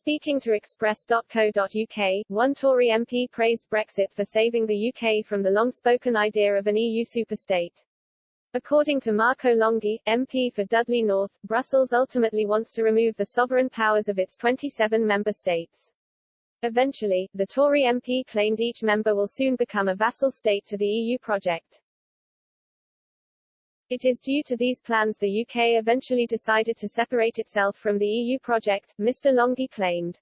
Speaking to Express.co.uk, one Tory MP praised Brexit for saving the UK from the long-spoken idea of an EU superstate. According to Marco Longhi, MP for Dudley North, Brussels ultimately wants to remove the sovereign powers of its 27 member states. Eventually, the Tory MP claimed each member will soon become a vassal state to the EU project. It is due to these plans the UK eventually decided to separate itself from the EU project, Mr. Longhi claimed.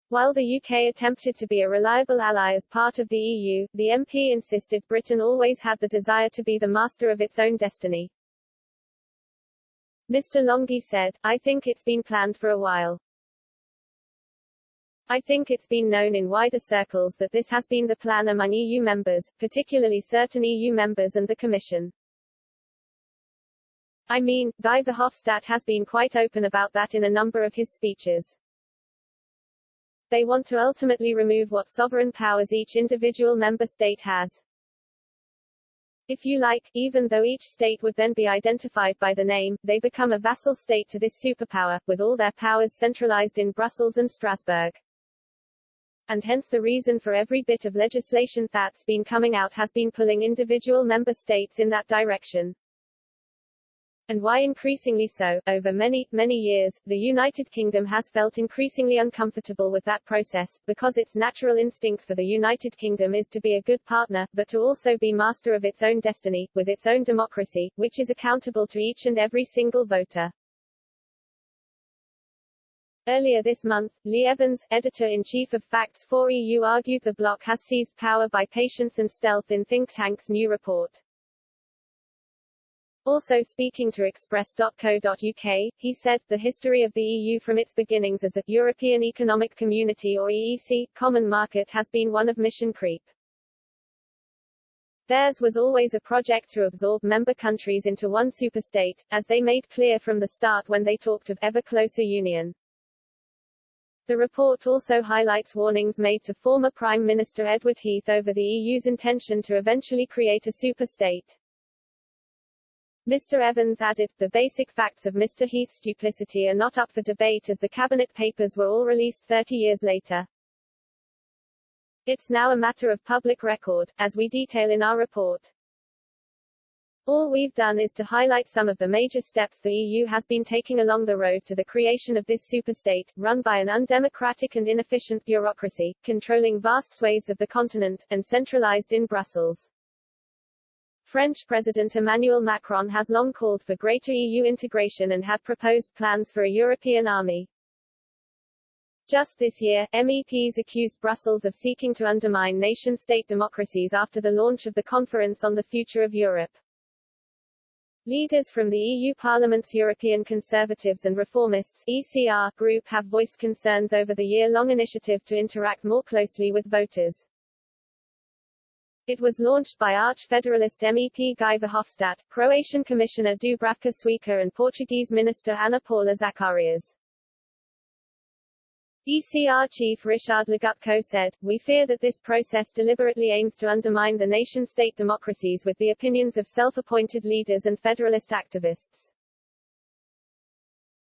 While the UK attempted to be a reliable ally as part of the EU, the MP insisted Britain always had the desire to be the master of its own destiny. Mr. Longhi said, "I think it's been planned for a while. I think it's been known in wider circles that this has been the plan among EU members, particularly certain EU members and the Commission. I mean, Guy Verhofstadt has been quite open about that in a number of his speeches. They want to ultimately remove what sovereign powers each individual member state has. If you like, even though each state would then be identified by the name, they become a vassal state to this superpower, with all their powers centralized in Brussels and Strasbourg. And hence the reason for every bit of legislation that's been coming out has been pulling individual member states in that direction. And why increasingly so, over many, many years, the United Kingdom has felt increasingly uncomfortable with that process, because its natural instinct for the United Kingdom is to be a good partner, but to also be master of its own destiny, with its own democracy, which is accountable to each and every single voter." Earlier this month, Lee Evans, editor-in-chief of Facts for EU, argued the bloc has seized power by patience and stealth in think tank's new report. Also speaking to Express.co.uk, he said, "The history of the EU from its beginnings as the European Economic Community or EEC, common market has been one of mission creep. Theirs was always a project to absorb member countries into one superstate, as they made clear from the start when they talked of ever closer union." The report also highlights warnings made to former Prime Minister Edward Heath over the EU's intention to eventually create a superstate. Mr. Evans added, "The basic facts of Mr. Heath's duplicity are not up for debate as the cabinet papers were all released 30 years later. It's now a matter of public record, as we detail in our report. All we've done is to highlight some of the major steps the EU has been taking along the road to the creation of this superstate, run by an undemocratic and inefficient bureaucracy, controlling vast swathes of the continent, and centralized in Brussels." French President Emmanuel Macron has long called for greater EU integration and had proposed plans for a European army. Just this year, MEPs accused Brussels of seeking to undermine nation-state democracies after the launch of the Conference on the Future of Europe. Leaders from the EU Parliament's European Conservatives and Reformists (ECR) group have voiced concerns over the year-long initiative to interact more closely with voters. It was launched by Arch-Federalist MEP Guy Verhofstadt, Croatian Commissioner Dubravka Šuica and Portuguese Minister Ana Paula Zacarias. ECR chief Richard Legutko said, "We fear that this process deliberately aims to undermine the nation-state democracies with the opinions of self-appointed leaders and federalist activists.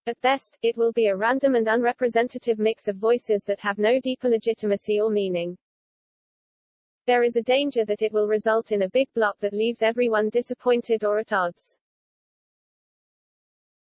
At best, it will be a random and unrepresentative mix of voices that have no deeper legitimacy or meaning. There is a danger that it will result in a big bloc that leaves everyone disappointed or at odds."